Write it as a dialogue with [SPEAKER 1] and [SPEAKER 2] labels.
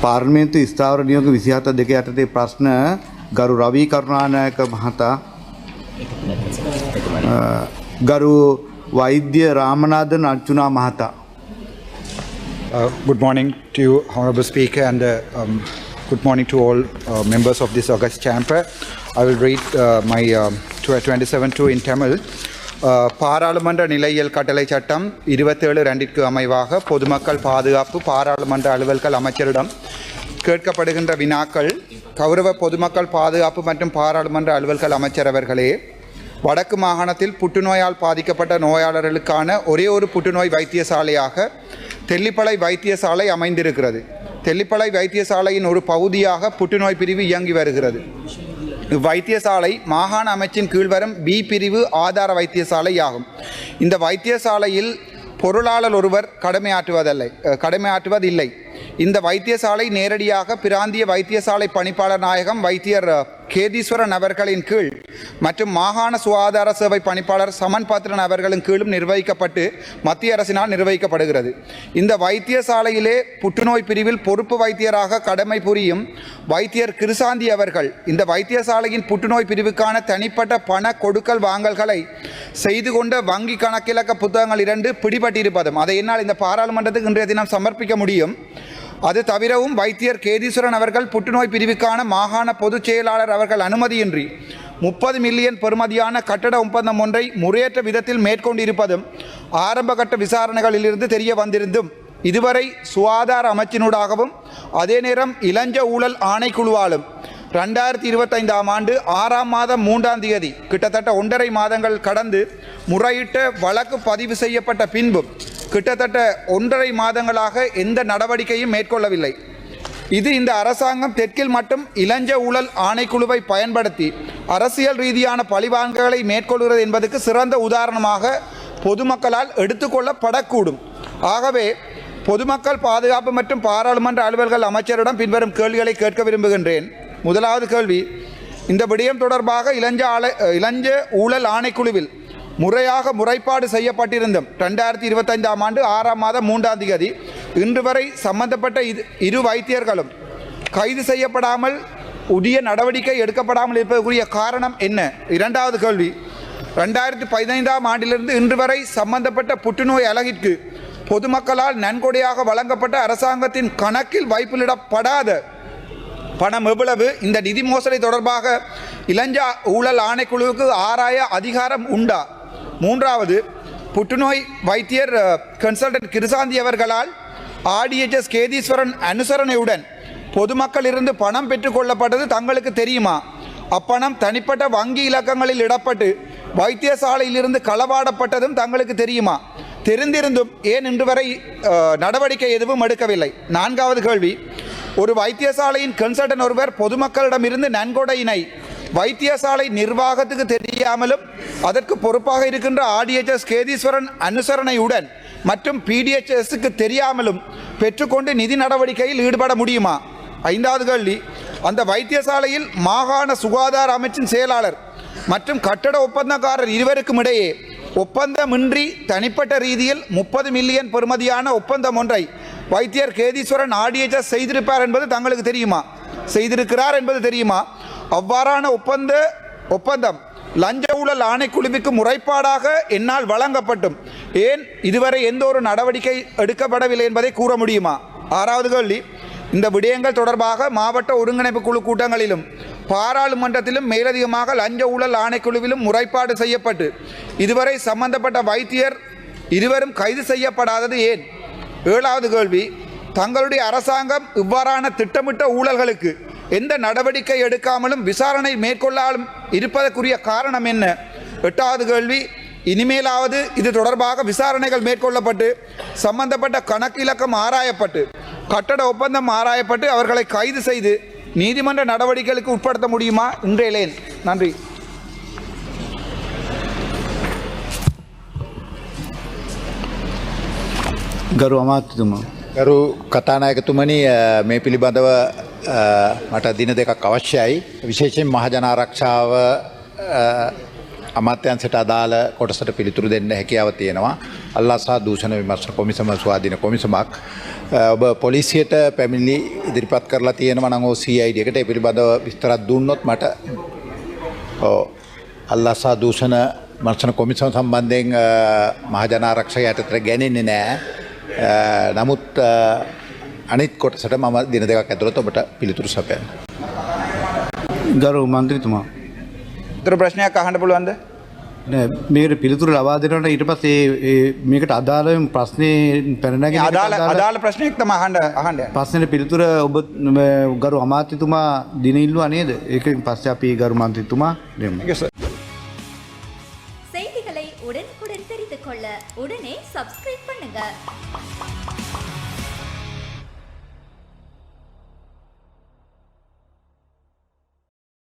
[SPEAKER 1] පාර්ලිමේන්තු ස්ථාවර නියෝග 27 යටතේ ප්‍රශ්න ගරු රවී කරුණානායක මහතා ගරු වෛද්‍ය රාමනාදන් අර්ජුනා මහතා.
[SPEAKER 2] Good morning to you, Honorable Speaker, and good morning to all members of this August chamber. I will read my 27.2 in Tamil. பாராளுமன்ற நிலையியல் கட்டளை சட்டம் 27(2) அமைவாக பொதுமக்கள் பாதுகாப்பு பாராளுமன்ற அலுவல்கள் அமைச்சரிடம் கேட்கப்படுகின்ற வினாக்கள். கௌரவ பொதுமக்கள் பாதுகாப்பு மற்றும் பாராளுமன்ற அலுவல்கள் அமைச்சர் அவர்களே, வடக்கு மாகாணத்தில் புற்றுநோயால் பாதிக்கப்பட்ட நோயாளர்களுக்கான ஒரே ஒரு புற்றுநோய் வைத்தியசாலையாக தெல்லிப்பளை வைத்தியசாலை அமைந்திருக்கிறது. தெல்லிப்பளை வைத்தியசாலையின் ஒரு பகுதியாக புற்றுநோய் பிரிவு இயங்கி வருகிறது. இவ்வைத்தியசாலை மாகாண அமைச்சின் கீழ்வரும் பி பிரிவு ஆதார வைத்தியசாலை ஆகும். இந்த வைத்தியசாலையில் பொருளாளர் ஒருவர் கடமையாற்றுவதில்லை. இந்த வைத்தியசாலை நேரடியாக பிராந்திய வைத்தியசாலை பணிப்பாளர் நாயகம் வைத்தியர் கேதீஸ்வரன் அவர்களின் கீழ் மற்றும் மாகாண சுகாதார சேவை பணிப்பாளர் சமன் பாத்திரன் அவர்களின் கீழும் நிர்வகிக்கப்பட்டு மத்திய அரசினால் நிர்வகிக்கப்படுகிறது. இந்த வைத்தியசாலையிலே புற்றுநோய் பிரிவில் பொறுப்பு வைத்தியராக கடமை புரியும் வைத்தியர் கிருசாந்தி அவர்கள் இந்த வைத்தியசாலையின் புற்றுநோய் பிரிவுக்கான தனிப்பட்ட பண கொடுக்கல் வாங்கல்களை செய்து கொண்ட வங்கி கணக்கிலக்க புத்தகங்கள் 2 பிடிபட்டிருப்பதும் அதை என்னால் இந்த பாராளுமன்றத்துக்கு இன்றைய தினம் சமர்ப்பிக்க முடியும். அது தவிரவும் வைத்தியர் கேதீஸ்வரன் அவர்கள் புற்றுநோய் பிரிவுக்கான மாகாண பொதுச் செயலாளர் அவர்கள் அனுமதியின்றி 30 மில்லியன் பெறுமதியான கட்டட ஒப்பந்தம் ஒன்றை முறையற்ற விதத்தில் மேற்கொண்டிருப்பதும் ஆரம்பகட்ட விசாரணைகளிலிருந்து தெரிய வந்திருந்தும் இதுவரை சுகாதார அமைச்சினூடாகவும் அதே நேரம் இளஞ்ச ஊழல் ஆணைக்குழுவாலும் 2025 ஆண்டு 6ஆம் மாதம் 3ஆம் தேதி கிட்டத்தட்ட 1.5 மாதங்கள் கடந்து முறையிட்ட வழக்கு பதிவு செய்யப்பட்ட பின்பும் கிட்டத்தட்ட 1.5 மாதங்களாக எந்த நடவடிக்கையும் மேற்கொள்ளவில்லை. இது இந்த அரசாங்கம் தெற்கில் மட்டும் இளஞ்ச ஊழல் ஆணைக்குழுவை பயன்படுத்தி அரசியல் ரீதியான பழிவாங்கல்களை மேற்கொள்கிறது என்பதற்கு சிறந்த உதாரணமாக பொதுமக்களால் எடுத்துக்கொள்ளப்படக்கூடும். ஆகவே பொதுமக்கள் பாதுகாப்பு மற்றும் பாராளுமன்ற அலுவல்கள் அமைச்சரிடம் பின்வரும் கேள்விகளை கேட்க விரும்புகின்றேன். முதலாவது கேள்வி, இந்த விடயம் தொடர்பாக இளஞ்ச ஊழல் ஆணைக்குழுவில் முறையாக முறைப்பாடு செய்யப்பட்டிருந்தும் 2025 ஆண்டு 6ஆம் மாதம் 3ஆம் தேதி இன்று வரை சம்பந்தப்பட்ட இரு வைத்தியர்களும் கைது செய்யப்படாமல் உரிய நடவடிக்கை எடுக்கப்படாமல் இருப்பதற்குரிய காரணம் என்ன? இரண்டாவது கேள்வி, 2015 ஆண்டிலிருந்து இன்று வரை சம்பந்தப்பட்ட புற்றுநோய் அலகிற்கு பொதுமக்களால் நன்கொடையாக வழங்கப்பட்ட அரசாங்கத்தின் கணக்கில் வைப்பிலிடப்படாத பணம் எவ்வளவு? இந்த நிதி மோசடி தொடர்பாக இளஞ்ச ஊழல் ஆணைக்குழுவுக்கு ஆராய அதிகாரம் உண்டா? மூன்றாவது, புற்றுநோய் வைத்தியர் கன்சல்டன்ட் கிருசாந்தி அவர்களால் ஆர்டிஎச்எஸ் கேதீஸ்வரன் அனுசரணையுடன் பொதுமக்களிலிருந்து பணம் பெற்றுக்கொள்ளப்பட்டது தங்களுக்கு தெரியுமா? அப்பணம் தனிப்பட்ட வங்கி இலக்கங்களில் இடப்பட்டு வைத்தியசாலையிலிருந்து களவாடப்பட்டதும் தங்களுக்கு தெரியுமா? தெரிந்திருந்தும் ஏன் இன்று வரை நடவடிக்கை எதுவும் எடுக்கவில்லை? நான்காவது கேள்வி, ஒரு வைத்தியசாலையின் கன்சல்டன் ஒருவர் பொதுமக்களிடமிருந்து நன்கொடையினை வைத்தியசாலை நிர்வாகத்துக்கு தெரியாமலும் அதற்கு பொறுப்பாக இருக்கின்ற ஆர்டிஎச்எஸ் கேதீஸ்வரன் அனுசரணையுடன் மற்றும் பிடிஎச்எஸ்க்கு தெரியாமலும் பெற்றுக்கொண்டு நிதி நடவடிக்கையில் ஈடுபட முடியுமா? ஐந்தாவது கேள்வி, அந்த வைத்தியசாலையில் மாகாண சுகாதார அமைச்சின் செயலாளர் மற்றும் கட்டட ஒப்பந்தக்காரர் இருவருக்கும் இடையே ஒப்பந்தமின்றி தனிப்பட்ட ரீதியில் 30 மில்லியன் பெறுமதியான ஒப்பந்தம் ஒன்றை வைத்தியர் கேதீஸ்வரன் ஆர்டிஎச்எஸ் செய்திருப்பார் என்பது தங்களுக்கு தெரியுமா? செய்திருக்கிறார் என்பது தெரியுமா? அவ்வாறான ஒப்பந்தம் லஞ்ச ஊழல் ஆணைக்குழுவிற்கு முறைப்பாடாக என்னால் வழங்கப்பட்டும் ஏன் இதுவரை எந்த ஒரு நடவடிக்கை எடுக்கப்படவில்லை என்பதை கூற முடியுமா? ஆறாவது கேள்வி, இந்த விடயங்கள் தொடர்பாக மாவட்ட ஒருங்கிணைப்பு குழு கூட்டங்களிலும் பாராளுமன்றத்திலும் மேலதிகமாக லஞ்ச ஊழல் ஆணைக்குழுவிலும் முறைப்பாடு செய்யப்பட்டு இதுவரை சம்பந்தப்பட்ட வைத்தியர் இருவரும் கைது செய்யப்படாதது ஏன்? ஏழாவது கேள்வி, தங்களுடைய அரசாங்கம் இவ்வாறான திட்டமிட்ட ஊழல்களுக்கு எந்த நடவடிக்கை எடுக்காமலும் விசாரணை மேற்கொள்ளாலும் இருப்பதற்குரிய காரணம் என்ன? எட்டாவது கேள்வி, இனிமேலாவது இது தொடர்பாக விசாரணைகள் மேற்கொள்ளப்பட்டு சம்பந்தப்பட்ட கணக்கிலக்கம் ஆராயப்பட்டு கட்டட ஒப்பந்தம் ஆராயப்பட்டு அவர்களை கைது செய்து நீதிமன்ற நடவடிக்கைகளுக்கு உட்படுத்த முடியுமா? இன்றையிலேன். நன்றி.
[SPEAKER 1] ගරු අමාත්‍යතුමා.
[SPEAKER 3] ගරු කතානායකතුමනි, මේ පිළිබඳව මට දින 2ක් අවශ්‍යයි. විශේෂයෙන් මහජන ආරක්ෂාව අමාත්‍යංශයට අදාළ කොටසට පිළිතුරු දෙන්න හැකියාව තියෙනවා. අල්ලා සහ දූෂණ විමර්ශන කොමිසම ස්වාධීන කොමිසමක් ඔබ පොලිසියට පැමිණිලි ඉදිරිපත් කරලා තියෙනවා නම් CID එකට ඒ පිළිබඳව විස්තරයක් දුන්නොත් මට අල්ලා සහ දූෂණ විමර්ශන කොමිසම සම්බන්ධයෙන් මහජන ආරක්ෂක යටතට ගැනෙන්නේ නැහැ. නමුත් අනිත් කොටසට මම දින දෙකක් ඇතුළත ඔබට පිළිතුරු සපයන්න.
[SPEAKER 1] ගරු මන්ත්‍රීතුමා
[SPEAKER 2] උත්තර ප්‍රශ්නයක් අහන්න පුළුවන්ද?
[SPEAKER 1] නෑ මේකට පිළිතුරු ලබා දෙනකොට ඊට පස්සේ මේකට අදාළව ප්‍රශ්නේ පැන නැගෙන
[SPEAKER 2] අදාළ ප්‍රශ්නයක් තමයි අහන්න.
[SPEAKER 1] ප්‍රශ්නෙට පිළිතුර ඔබ ගරු අමාත්‍යතුමා දින ඉල්ලුවා නේද? ඒකෙන් පස්සේ අපි ගරු මන්ත්‍රීතුමා දෙමු.
[SPEAKER 4] செய்திகளை உடனுக்குடன் தெரிந்து கொள்ள உடனே சப்ஸ்கிரைப் பண்ணுங்க.